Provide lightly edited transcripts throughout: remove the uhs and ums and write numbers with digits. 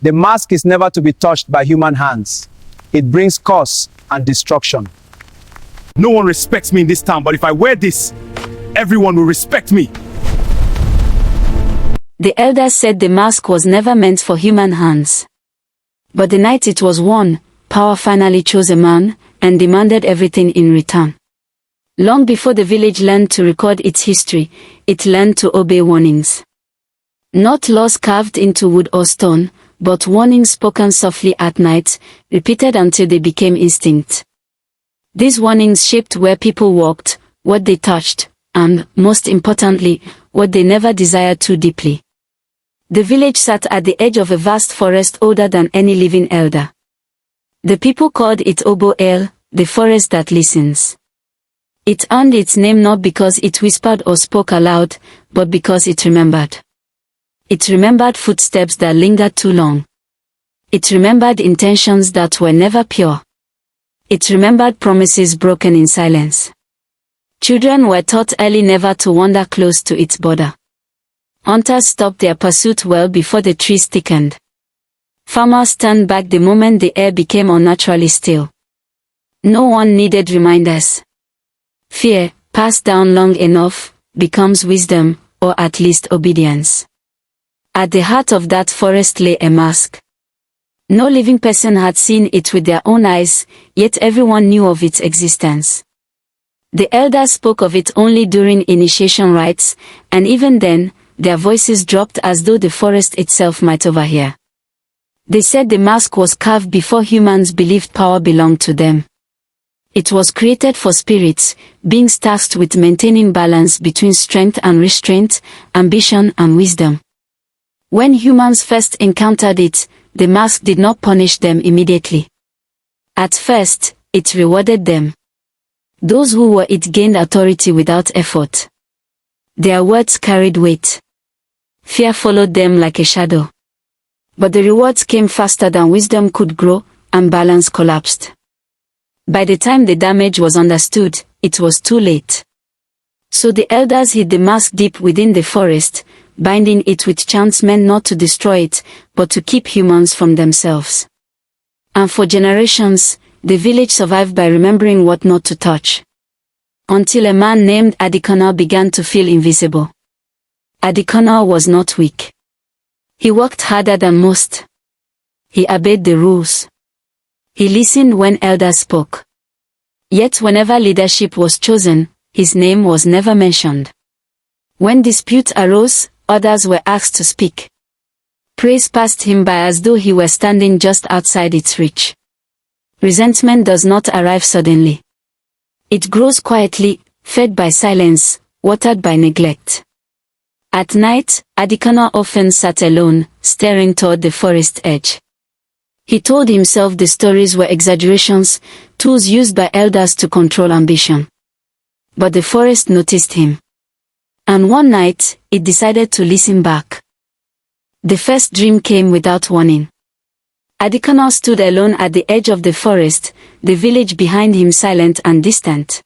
The mask is never to be touched by human hands. It brings curse and destruction. No one respects me in this town, but if I wear this, everyone will respect me. The elders said the mask was never meant for human hands. But the night it was worn, power finally chose a man and demanded everything in return. Long before the village learned to record its history, it learned to obey warnings. Not laws carved into wood or stone, but warnings spoken softly at night, repeated until they became instinct. These warnings shaped where people walked, what they touched, and, most importantly, what they never desired too deeply. The village sat at the edge of a vast forest older than any living elder. The people called it Obo El, the forest that listens. It earned its name not because it whispered or spoke aloud, but because it remembered. It remembered footsteps that lingered too long. It remembered intentions that were never pure. It remembered promises broken in silence. Children were taught early never to wander close to its border. Hunters stopped their pursuit well before the trees thickened. Farmers turned back the moment the air became unnaturally still. No one needed reminders. Fear, passed down long enough, becomes wisdom, or at least obedience. At the heart of that forest lay a mask. No living person had seen it with their own eyes, yet everyone knew of its existence. The elders spoke of it only during initiation rites, and even then, their voices dropped as though the forest itself might overhear. They said the mask was carved before humans believed power belonged to them. It was created for spirits, beings tasked with maintaining balance between strength and restraint, ambition and wisdom. When humans first encountered it, the mask did not punish them immediately. At first, it rewarded them. Those who wore it gained authority without effort. Their words carried weight. Fear followed them like a shadow. But the rewards came faster than wisdom could grow, and balance collapsed. By the time the damage was understood, it was too late. So the elders hid the mask deep within the forest, binding it with chants meant not to destroy it, but to keep humans from themselves. And for generations, the village survived by remembering what not to touch. Until a man named Adekunle began to feel invisible. Adekunle was not weak. He worked harder than most. He obeyed the rules. He listened when elders spoke. Yet whenever leadership was chosen, his name was never mentioned. When dispute arose, others were asked to speak. Praise passed him by as though he were standing just outside its reach. Resentment does not arrive suddenly. It grows quietly, fed by silence, watered by neglect. At night, Adekunle often sat alone, staring toward the forest edge. He told himself the stories were exaggerations, tools used by elders to control ambition. But the forest noticed him. And one night, it decided to listen back. The first dream came without warning. Adekunle stood alone at the edge of the forest, the village behind him silent and distant.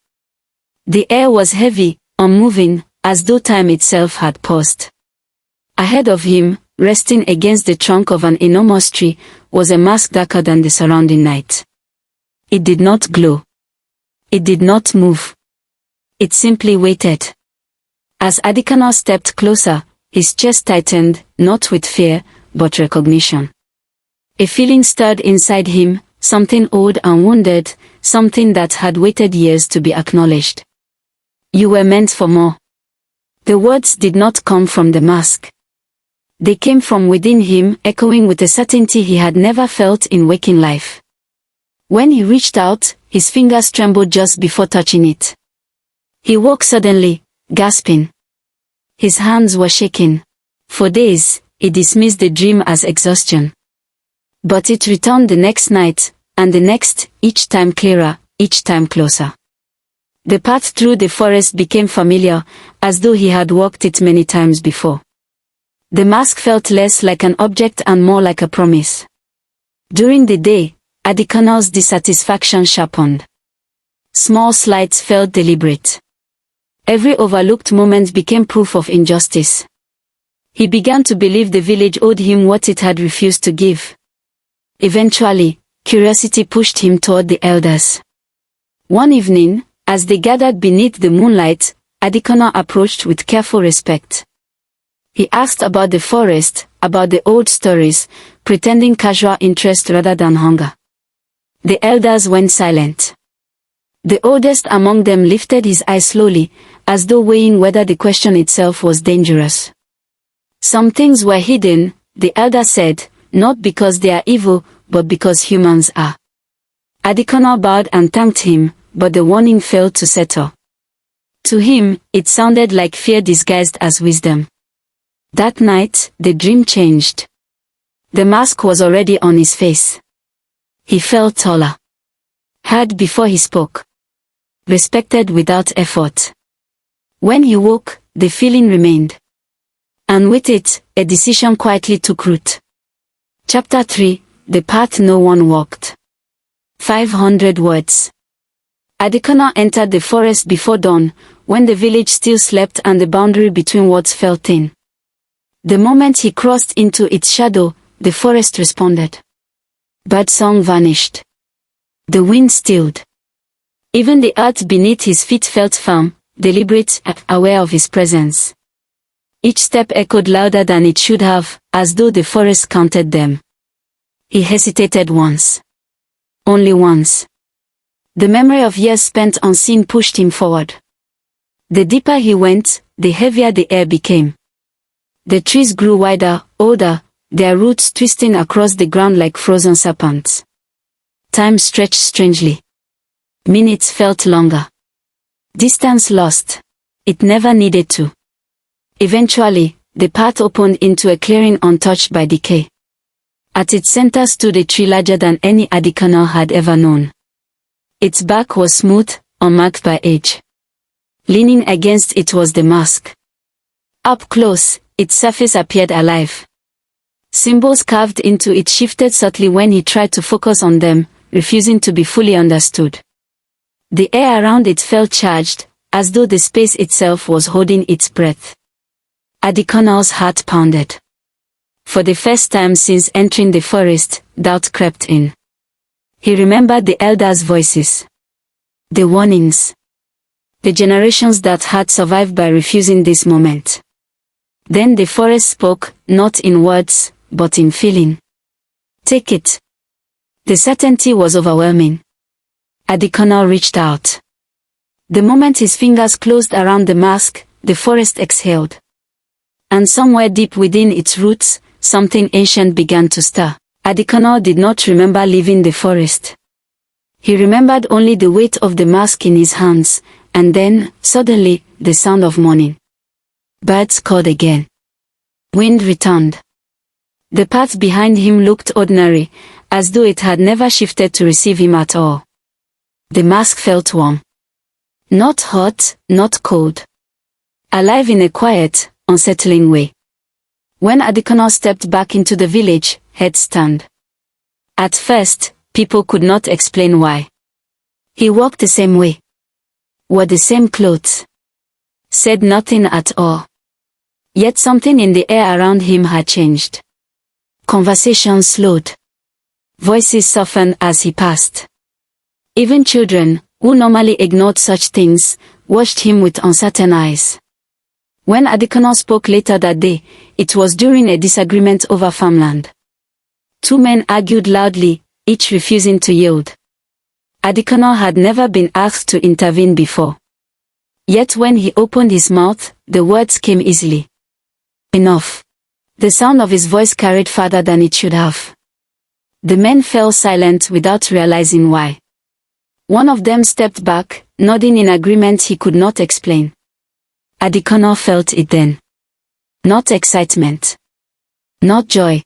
The air was heavy, unmoving, as though time itself had paused. Ahead of him, resting against the trunk of an enormous tree, was a mask darker than the surrounding night. It did not glow. It did not move. It simply waited. As Adekunle stepped closer, his chest tightened, not with fear, but recognition. A feeling stirred inside him, something old and wounded, something that had waited years to be acknowledged. You were meant for more. The words did not come from the mask. They came from within him, echoing with a certainty he had never felt in waking life. When he reached out, his fingers trembled just before touching it. He woke suddenly, gasping. His hands were shaking. For days, he dismissed the dream as exhaustion. But it returned the next night, and the next, each time clearer, each time closer. The path through the forest became familiar, as though he had walked it many times before. The mask felt less like an object and more like a promise. During the day, Adekunle's dissatisfaction sharpened. Small slights felt deliberate. Every overlooked moment became proof of injustice. He began to believe the village owed him what it had refused to give. Eventually, curiosity pushed him toward the elders. One evening, as they gathered beneath the moonlight, Adekunle approached with careful respect. He asked about the forest, about the old stories, pretending casual interest rather than hunger. The elders went silent. The oldest among them lifted his eyes slowly, as though weighing whether the question itself was dangerous. Some things were hidden, the elder said, not because they are evil, but because humans are. Adekunle bowed and thanked him, but the warning failed to settle. To him, it sounded like fear disguised as wisdom. That night, the dream changed. The mask was already on his face. He felt taller. Heard before he spoke. Respected without effort. When he woke, the feeling remained. And with it, a decision quietly took root. Chapter 3, The Path No One Walked. 500 words. Adekunle entered the forest before dawn, when the village still slept and the boundary between words fell thin. The moment he crossed into its shadow, the forest responded. Birdsong vanished. The wind stilled. Even the earth beneath his feet felt firm, deliberate, aware of his presence. Each step echoed louder than it should have, as though the forest counted them. He hesitated once. Only once. The memory of years spent unseen pushed him forward. The deeper he went, the heavier the air became. The trees grew wider, older, their roots twisting across the ground like frozen serpents. Time stretched strangely. Minutes felt longer. Distance lost. It never needed to. Eventually, the path opened into a clearing untouched by decay. At its center stood a tree larger than any Adekunle had ever known. Its bark was smooth, unmarked by age. Leaning against it was the mask. Up close, its surface appeared alive. Symbols carved into it shifted subtly when he tried to focus on them, refusing to be fully understood. The air around it felt charged, as though the space itself was holding its breath. Adekunle's heart pounded. For the first time since entering the forest, doubt crept in. He remembered the elders' voices. The warnings. The generations that had survived by refusing this moment. Then the forest spoke, not in words, but in feeling. Take it. The certainty was overwhelming. Adekunle reached out. The moment his fingers closed around the mask, the forest exhaled. And somewhere deep within its roots, something ancient began to stir. Adekunle did not remember leaving the forest. He remembered only the weight of the mask in his hands, and then, suddenly, the sound of morning. Birds called again. Wind returned. The path behind him looked ordinary, as though it had never shifted to receive him at all. The mask felt warm. Not hot, not cold. Alive in a quiet, unsettling way. When Adekunle stepped back into the village, heads turned. At first, people could not explain why. He walked the same way. Wore the same clothes. Said nothing at all. Yet something in the air around him had changed. Conversations slowed. Voices softened as he passed. Even children, who normally ignored such things, watched him with uncertain eyes. When Adekunle spoke later that day, it was during a disagreement over farmland. Two men argued loudly, each refusing to yield. Adekunle had never been asked to intervene before. Yet when he opened his mouth, the words came easily. Enough. The sound of his voice carried farther than it should have. The men fell silent without realizing why. One of them stepped back, nodding in agreement he could not explain. Adekunle felt it then. Not excitement. Not joy.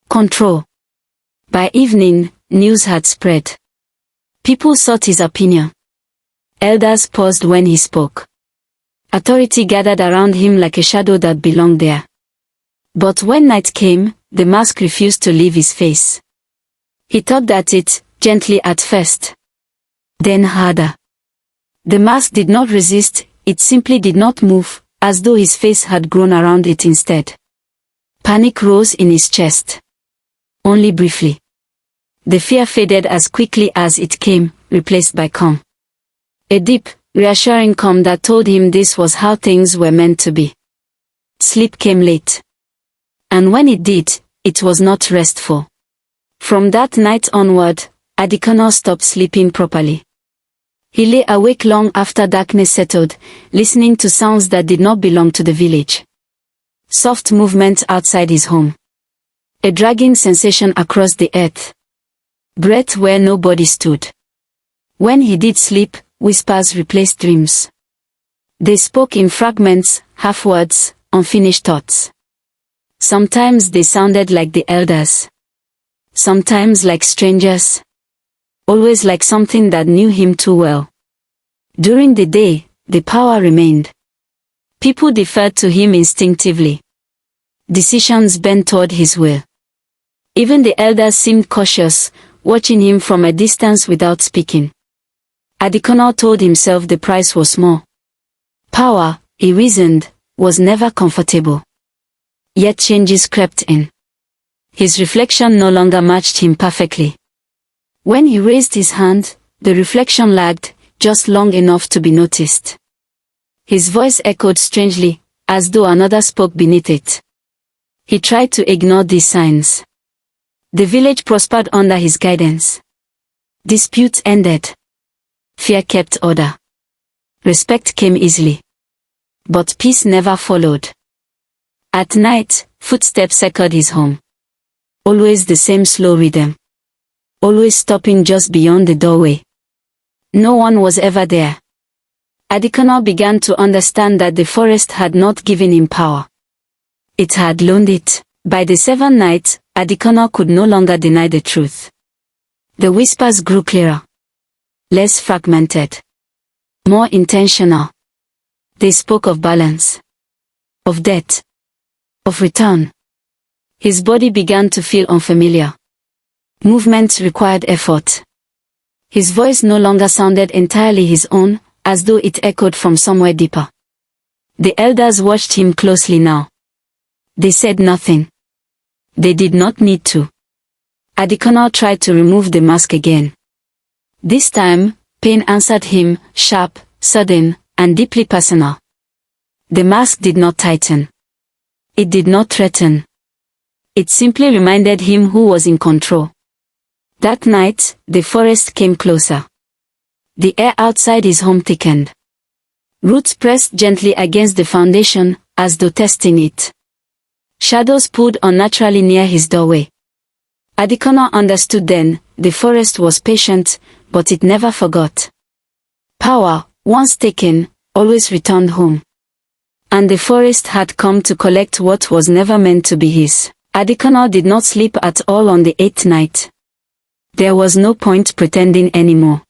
Control. By evening, news had spread. People sought his opinion. Elders paused when he spoke. Authority gathered around him like a shadow that belonged there. But when night came, the mask refused to leave his face. He tugged at it, gently at first. Then harder. The mask did not resist, it simply did not move, as though his face had grown around it instead. Panic rose in his chest. Only briefly. The fear faded as quickly as it came, replaced by calm. A deep, reassuring calm that told him this was how things were meant to be. Sleep came late. And when it did, it was not restful. From that night onward, Adekunle stopped sleeping properly. He lay awake long after darkness settled, listening to sounds that did not belong to the village. Soft movement outside his home. A dragging sensation across the earth. Breath where nobody stood. When he did sleep, whispers replaced dreams. They spoke in fragments, half-words, unfinished thoughts. Sometimes they sounded like the elders. Sometimes like strangers. Always like something that knew him too well. During the day, the power remained. People deferred to him instinctively. Decisions bent toward his will. Even the elders seemed cautious, watching him from a distance without speaking. Adekunle told himself the price was small. Power, he reasoned, was never comfortable. Yet changes crept in. His reflection no longer matched him perfectly. When he raised his hand, the reflection lagged, just long enough to be noticed. His voice echoed strangely, as though another spoke beneath it. He tried to ignore these signs. The village prospered under his guidance. Disputes ended. Fear kept order. Respect came easily. But peace never followed. At night, footsteps echoed his home. Always the same slow rhythm. Always stopping just beyond the doorway. No one was ever there. Adekunle began to understand that the forest had not given him power. It had loaned it. By the seventh night, Adekunle could no longer deny the truth. The whispers grew clearer. Less fragmented. More intentional. They spoke of balance. Of death. Of return. His body began to feel unfamiliar. Movement required effort. His voice no longer sounded entirely his own, as though it echoed from somewhere deeper. The elders watched him closely now. They said nothing. They did not need to. Adekunle tried to remove the mask again. This time, pain answered him, sharp, sudden, and deeply personal. The mask did not tighten. It did not threaten. It simply reminded him who was in control. That night, the forest came closer. The air outside his home thickened. Roots pressed gently against the foundation, as though testing it. Shadows pulled unnaturally near his doorway. Adekunle understood then, the forest was patient, but it never forgot. Power, once taken, always returned home. And the forest had come to collect what was never meant to be his. Adekunle did not sleep at all on the 8th night. There was no point pretending anymore.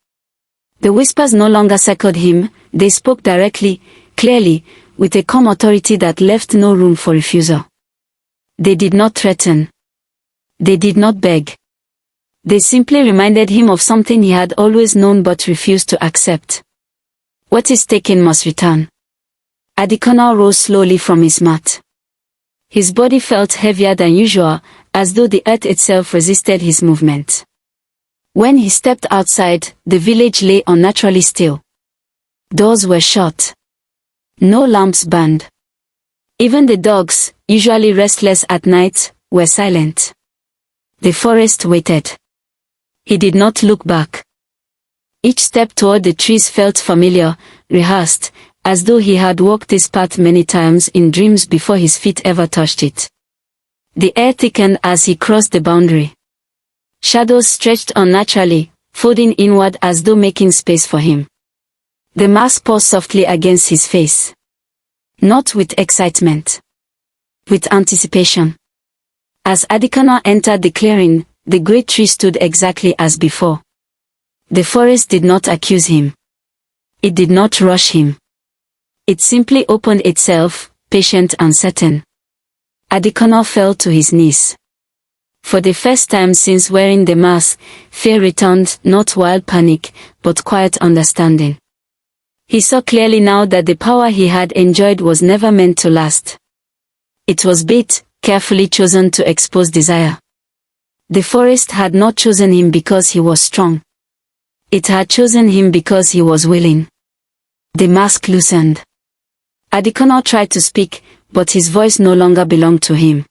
The whispers no longer circled him, they spoke directly, clearly, with a calm authority that left no room for refusal. They did not threaten. They did not beg. They simply reminded him of something he had always known but refused to accept. What is taken must return. Adekunle rose slowly from his mat. His body felt heavier than usual, as though the earth itself resisted his movement. When he stepped outside, the village lay unnaturally still. Doors were shut. No lamps burned. Even the dogs, usually restless at night, were silent. The forest waited. He did not look back. Each step toward the trees felt familiar, rehearsed, as though he had walked this path many times in dreams before his feet ever touched it. The air thickened as he crossed the boundary. Shadows stretched unnaturally, folding inward as though making space for him. The mask paused softly against his face. Not with excitement. With anticipation. As Adekunle entered the clearing, the great tree stood exactly as before. The forest did not accuse him. It did not rush him. It simply opened itself, patient and certain. Adekunle fell to his knees. For the first time since wearing the mask, fear returned, not wild panic, but quiet understanding. He saw clearly now that the power he had enjoyed was never meant to last. It was bait, carefully chosen to expose desire. The forest had not chosen him because he was strong. It had chosen him because he was willing. The mask loosened. Adekunle tried to speak, but his voice no longer belonged to him.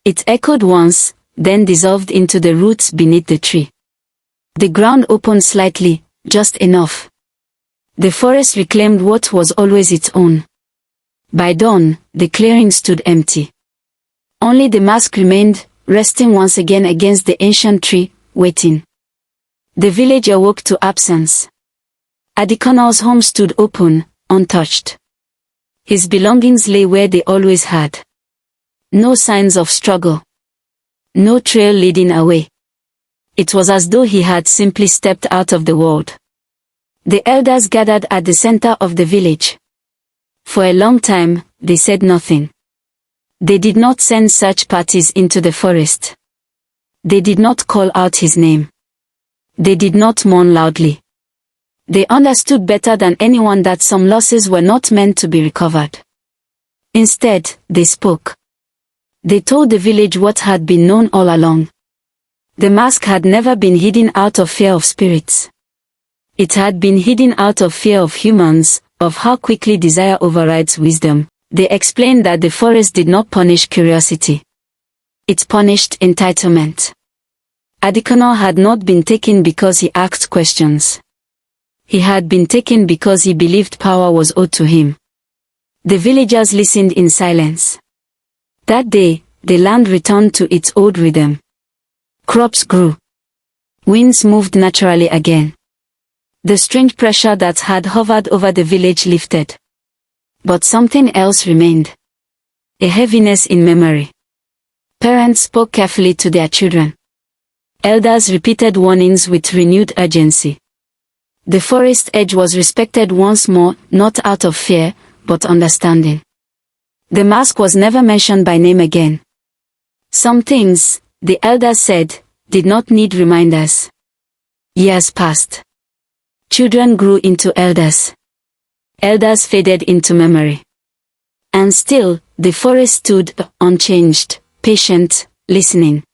It echoed once, then dissolved into the roots beneath the tree. The ground opened slightly, just enough. The forest reclaimed what was always its own. By dawn, the clearing stood empty. Only the mask remained, resting once again against the ancient tree, waiting. The village awoke to absence. Adekunle's home stood open, untouched. His belongings lay where they always had. No signs of struggle. No trail leading away. It was as though he had simply stepped out of the world. The elders gathered at the center of the village. For a long time, they said nothing. They did not send search parties into the forest. They did not call out his name. They did not mourn loudly. They understood better than anyone that some losses were not meant to be recovered. Instead, they spoke. They told the village what had been known all along. The mask had never been hidden out of fear of spirits. It had been hidden out of fear of humans, of how quickly desire overrides wisdom. They explained that the forest did not punish curiosity. It punished entitlement. Adekunle had not been taken because he asked questions. He had been taken because he believed power was owed to him. The villagers listened in silence. That day, the land returned to its old rhythm. Crops grew. Winds moved naturally again. The strange pressure that had hovered over the village lifted. But something else remained. A heaviness in memory. Parents spoke carefully to their children. Elders repeated warnings with renewed urgency. The forest edge was respected once more, not out of fear, but understanding. The mask was never mentioned by name again. Some things, the elders said, did not need reminders. Years passed. Children grew into elders. Elders faded into memory. And still, the forest stood, unchanged, patient, listening.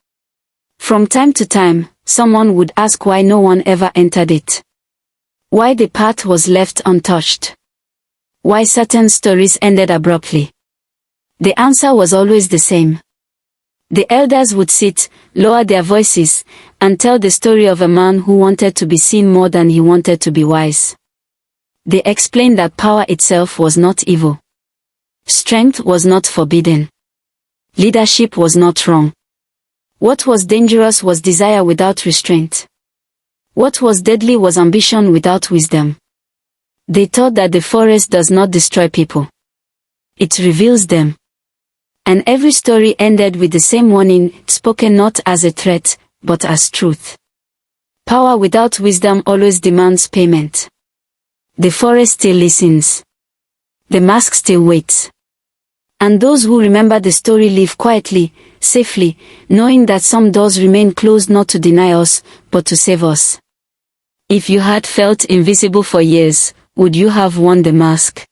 From time to time, someone would ask why no one ever entered it. Why the path was left untouched. Why certain stories ended abruptly. The answer was always the same. The elders would sit, lower their voices, and tell the story of a man who wanted to be seen more than he wanted to be wise. They explained that power itself was not evil. Strength was not forbidden. Leadership was not wrong. What was dangerous was desire without restraint. What was deadly was ambition without wisdom. They taught that the forest does not destroy people. It reveals them. And every story ended with the same warning, spoken not as a threat, but as truth. Power without wisdom always demands payment. The forest still listens. The mask still waits. And those who remember the story live quietly, safely, knowing that some doors remain closed not to deny us, but to save us. If you had felt invisible for years, would you have worn the mask?